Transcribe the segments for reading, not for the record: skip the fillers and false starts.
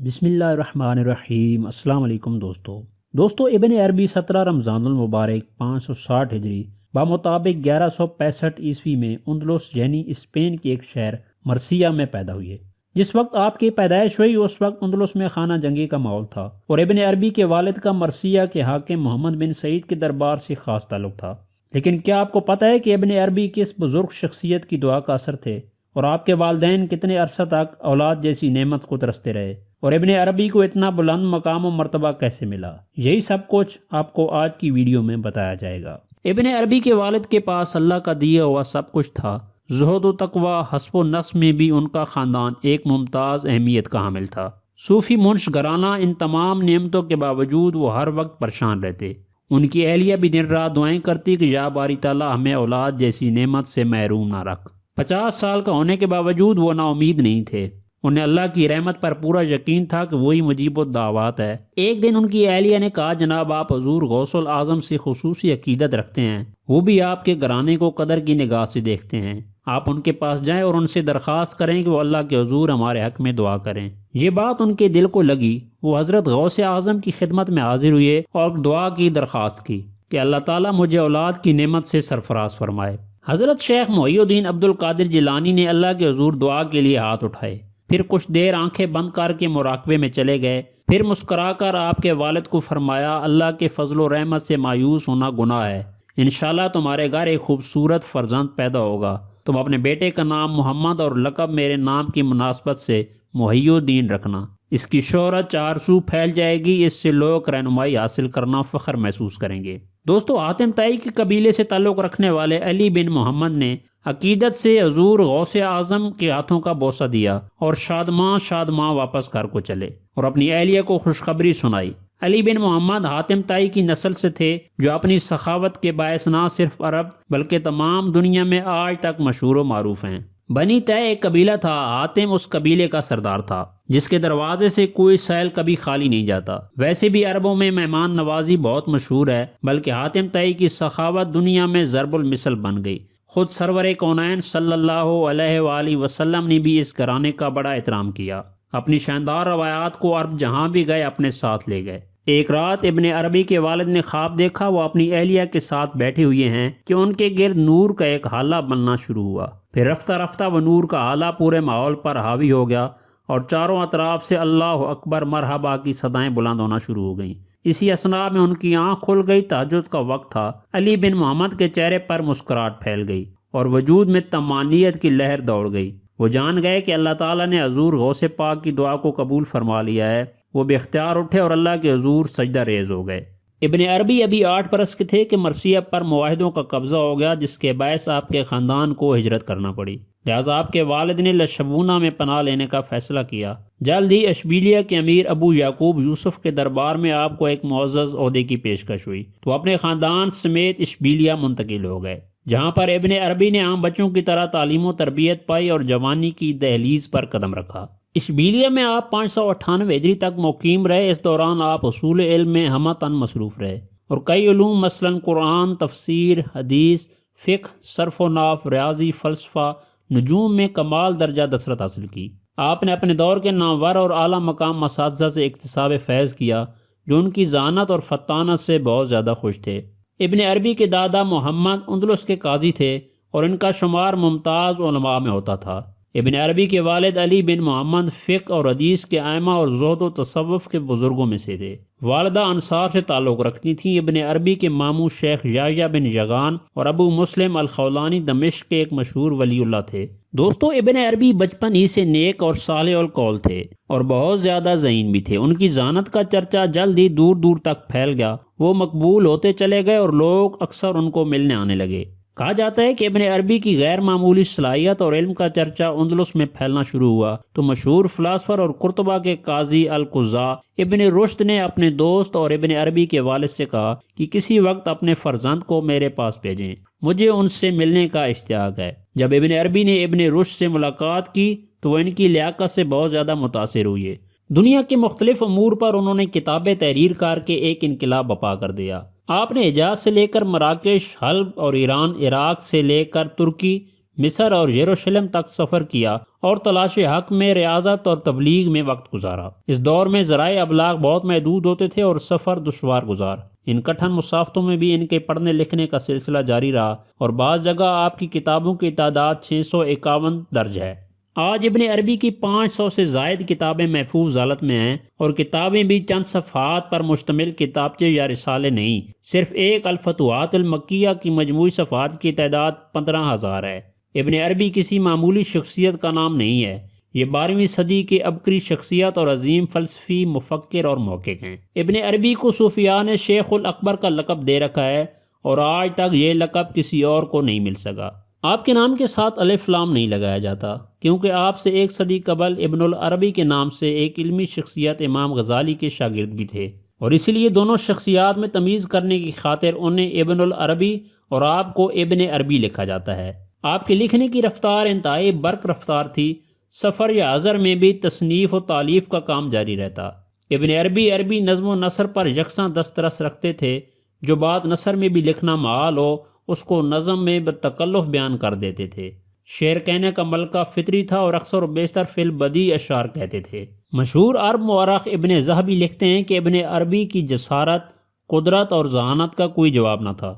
بسم اللہ الرحمن الرحیم۔ السلام علیکم دوستو ابن عربی 17 رمضان المبارک 560 ہجری بمطابق 1165 عیسوی میں اندلس یعنی اسپین کے ایک شہر مرسیہ میں پیدا ہوئے۔ جس وقت آپ کی پیدائش ہوئی اس وقت اندلس میں خانہ جنگی کا ماحول تھا اور ابن عربی کے والد کا مرسیہ کے حاکم محمد بن سعید کے دربار سے خاص تعلق تھا۔ لیکن کیا آپ کو پتہ ہے کہ ابن عربی کس بزرگ شخصیت کی دعا کا اثر تھے اور آپ کے والدین کتنے عرصہ تک اولاد جیسی نعمت کو ترستے رہے اور ابن عربی کو اتنا بلند مقام و مرتبہ کیسے ملا؟ یہی سب کچھ آپ کو آج کی ویڈیو میں بتایا جائے گا۔ ابن عربی کے والد کے پاس اللہ کا دیا ہوا سب کچھ تھا۔ زہد و تقوی، حسب و نسب میں بھی ان کا خاندان ایک ممتاز اہمیت کا حامل تھا۔ صوفی منش گرانہ، ان تمام نعمتوں کے باوجود وہ ہر وقت پریشان رہتے۔ ان کی اہلیہ بھی دن رات دعائیں کرتی کہ یا باری تعالیٰ ہمیں اولاد جیسی نعمت سے محروم نہ رکھ۔ 50 سال کا ہونے کے باوجود وہ نا امید نہیں تھے۔ انہیں اللہ کی رحمت پر پورا یقین تھا کہ وہی مجیب الدعوات ہے۔ ایک دن ان کی اہلیہ نے کہا، جناب آپ حضور غوث الاعظم سے خصوصی عقیدت رکھتے ہیں، وہ بھی آپ کے گھرانے کو قدر کی نگاہ سے دیکھتے ہیں، آپ ان کے پاس جائیں اور ان سے درخواست کریں کہ وہ اللہ کے حضور ہمارے حق میں دعا کریں۔ یہ بات ان کے دل کو لگی۔ وہ حضرت غوث اعظم کی خدمت میں حاضر ہوئے اور دعا کی درخواست کی کہ اللہ تعالیٰ مجھے اولاد کی نعمت سے سرفراز فرمائے۔ حضرت شیخ محی الدین عبد القادر جیلانی نے اللہ کے حضور دعا کے لیے ہاتھ اٹھائے، پھر کچھ دیر آنکھیں بند کر کے مراقبے میں چلے گئے، پھر مسکرا کر آپ کے والد کو فرمایا، اللہ کے فضل و رحمت سے مایوس ہونا گناہ ہے، انشاءاللہ تمہارے گھر ایک خوبصورت فرزند پیدا ہوگا، تم اپنے بیٹے کا نام محمد اور لقب میرے نام کی مناسبت سے محی الدین رکھنا، اس کی شہرت چار سو پھیل جائے گی، اس سے لوگ رہنمائی حاصل کرنا فخر محسوس کریں گے۔ دوستو حاتم طائی کے قبیلے سے تعلق رکھنے والے علی بن محمد نے عقیدت سے حضور غوث اعظم کے ہاتھوں کا بوسہ دیا اور شادماں واپس گھر کو چلے اور اپنی اہلیہ کو خوشخبری سنائی۔ علی بن محمد حاتم طائی کی نسل سے تھے، جو اپنی سخاوت کے باعث نہ صرف عرب بلکہ تمام دنیا میں آج تک مشہور و معروف ہیں۔ بنی طے ایک قبیلہ تھا، حاتم اس قبیلے کا سردار تھا، جس کے دروازے سے کوئی سیل کبھی خالی نہیں جاتا۔ ویسے بھی عربوں میں مہمان نوازی بہت مشہور ہے، بلکہ حاتم طائی کی سخاوت دنیا میں ضرب المثل بن گئی۔ خود سرور کونین صلی اللہ علیہ وآلہ وسلم نے بھی اس گھرانے کا بڑا احترام کیا، اپنی شاندار روایات کو عرب جہاں بھی گئے اپنے ساتھ لے گئے۔ ایک رات ابن عربی کے والد نے خواب دیکھا، وہ اپنی اہلیہ کے ساتھ بیٹھے ہوئے ہیں کہ ان کے گرد نور کا ایک حالہ بننا شروع ہوا، پھر رفتہ رفتہ وہ نور کا حالہ پورے ماحول پر حاوی ہو گیا اور چاروں اطراف سے اللہ اکبر مرحبا کی صدائیں بلند ہونا شروع ہو گئیں۔ اسی اثناء میں ان کی آنکھ کھل گئی، تہجد کا وقت تھا۔ علی بن محمد کے چہرے پر مسکراہٹ پھیل گئی اور وجود میں طمانینت کی لہر دوڑ گئی۔ وہ جان گئے کہ اللہ تعالیٰ نے حضور غوث پاک کی دعا کو قبول فرما لیا ہے۔ وہ بے اختیار اٹھے اور اللہ کے حضور سجدہ ریز ہو گئے۔ ابن عربی ابھی 8 برس کے تھے کہ مرثیہ پر معاہدوں کا قبضہ ہو گیا، جس کے باعث آپ کے خاندان کو ہجرت کرنا پڑی، لہٰذا آپ کے والد نے لشبونہ میں پناہ لینے کا فیصلہ کیا۔ جلد ہی اشبیلیہ کے امیر ابو یعقوب یوسف کے دربار میں آپ کو ایک معزز عہدے کی پیشکش ہوئی تو اپنے خاندان سمیت اشبیلیہ منتقل ہو گئے، جہاں پر ابن عربی نے عام بچوں کی طرح تعلیم و تربیت پائی اور جوانی کی دہلیز پر قدم رکھا۔ اشبیلیہ میں آپ 598 ہجری تک مقیم رہے۔ اس دوران آپ اصول علم میں ہمہ مصروف رہے اور کئی علوم مثلاً قرآن، تفسیر، حدیث، فقہ، صرف و نحو، ریاضی، فلسفہ، نجوم میں کمال درجہ دسرت حاصل کی۔ آپ نے اپنے دور کے نامور اور اعلیٰ مقام اساتذہ سے اکتساب فیض کیا، جو ان کی ذہانت اور فطانت سے بہت زیادہ خوش تھے۔ ابن عربی کے دادا محمد اندلس کے قاضی تھے اور ان کا شمار ممتاز علماء میں ہوتا تھا۔ ابن عربی کے والد علی بن محمد فقہ اور حدیث کے ائمہ اور زہد و تصوف کے بزرگوں میں سے تھے۔ والدہ انصار سے تعلق رکھتی تھیں۔ ابن عربی کے ماموں شیخ یحییٰ بن یغان اور ابو مسلم الخولانی دمشق کے ایک مشہور ولی اللہ تھے۔ دوستو ابن عربی بچپن ہی سے نیک اور صالح القول تھے اور بہت زیادہ ذہین بھی تھے۔ ان کی ذہانت کا چرچا جلد ہی دور دور تک پھیل گیا، وہ مقبول ہوتے چلے گئے اور لوگ اکثر ان کو ملنے آنے لگے۔ کہا جاتا ہے کہ ابن عربی کی غیر معمولی صلاحیت اور علم کا چرچا اندلس میں پھیلنا شروع ہوا تو مشہور فلاسفر اور قرطبہ کے قاضی القضاء ابن رشد نے اپنے دوست اور ابن عربی کے والد سے کہا کہ کسی وقت اپنے فرزند کو میرے پاس بھیجیں، مجھے ان سے ملنے کا اشتیاق ہے۔ جب ابن عربی نے ابن رشد سے ملاقات کی تو وہ ان کی لیاقت سے بہت زیادہ متاثر ہوئے۔ دنیا کے مختلف امور پر انہوں نے کتابیں تحریر کر کے ایک انقلاب برپا کر دیا۔ آپ نے حجاز سے لے کر مراکش، حلب اور ایران، عراق سے لے کر ترکی، مصر اور یروشلم تک سفر کیا اور تلاش حق میں ریاضت اور تبلیغ میں وقت گزارا۔ اس دور میں ذرائع ابلاغ بہت محدود ہوتے تھے اور سفر دشوار گزار۔ ان کٹھن مسافتوں میں بھی ان کے پڑھنے لکھنے کا سلسلہ جاری رہا اور بعض جگہ آپ کی کتابوں کی تعداد 651 درج ہے۔ آج ابن عربی کی 500 سے زائد کتابیں محفوظ حالت میں ہیں، اور کتابیں بھی چند صفحات پر مشتمل کتابچے یا رسالے نہیں۔ صرف ایک الفتوحات المکیہ کی مجموعی صفحات کی تعداد 15,000 ہے۔ ابن عربی کسی معمولی شخصیت کا نام نہیں ہے، یہ 12ویں صدی کے عبقری شخصیت اور عظیم فلسفی، مفکر اور محقق ہیں۔ ابن عربی کو صوفیاء نے شیخ الاکبر کا لقب دے رکھا ہے، اور آج تک یہ لقب کسی اور کو نہیں مل سکا۔ آپ کے نام کے ساتھ الف لام نہیں لگایا جاتا، کیونکہ آپ سے 1 صدی قبل ابن العربی کے نام سے ایک علمی شخصیت امام غزالی کے شاگرد بھی تھے، اور اسی لیے دونوں شخصیات میں تمیز کرنے کی خاطر انہیں ابن العربی اور آپ کو ابن عربی لکھا جاتا ہے۔ آپ کے لکھنے کی رفتار انتہائی برق رفتار تھی، سفر یا حضر میں بھی تصنیف و تالیف کا کام جاری رہتا۔ ابن عربی عربی نظم و نثر پر یکساں دسترس رکھتے تھے، جو بات نثر میں بھی لکھنا محال ہو اس کو نظم میں بتکلف بیان کر دیتے تھے۔ شعر کہنے کا ملکہ فطری تھا اور اکثر و بیشتر فی البدیع اشعار کہتے تھے۔ مشہور عرب مورخ ابن ذہبی لکھتے ہیں کہ ابن عربی کی جسارت، قدرت اور ذہانت کا کوئی جواب نہ تھا۔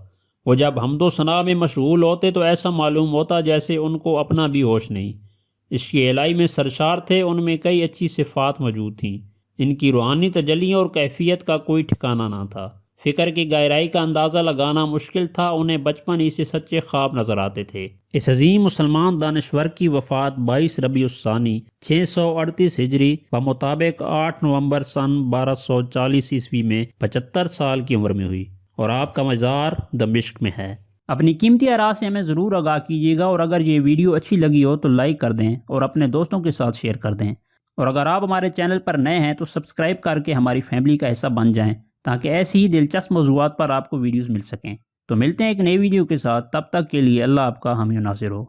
وہ جب حمد و ثنا میں مشغول ہوتے تو ایسا معلوم ہوتا جیسے ان کو اپنا بھی ہوش نہیں۔ اس کی الہی میں سرشار تھے، ان میں کئی اچھی صفات موجود تھیں، ان کی روحانی تجلیوں اور کیفیت کا کوئی ٹھکانہ نہ تھا۔ فکر کی گہرائی کا اندازہ لگانا مشکل تھا، انہیں بچپن ہی سے سچے خواب نظر آتے تھے۔ اس عظیم مسلمان دانشور کی وفات 22 ربیع الثانی 638 ہجری بمطابق 8 نومبر سن 1240 عیسوی میں 75 سال کی عمر میں ہوئی، اور آپ کا مزار دمشق میں ہے۔ اپنی قیمتی آراء سے ہمیں ضرور آگاہ کیجیے گا، اور اگر یہ ویڈیو اچھی لگی ہو تو لائک کر دیں اور اپنے دوستوں کے ساتھ شیئر کر دیں، اور اگر آپ ہمارے چینل پر نئے ہیں تو سبسکرائب کر کے ہماری فیملی کا حصہ بن جائیں، تاکہ ایسی ہی دلچسپ موضوعات پر آپ کو ویڈیوز مل سکیں۔ تو ملتے ہیں ایک نئی ویڈیو کے ساتھ، تب تک کے لیے اللہ آپ کا حامی و ناصر ہو۔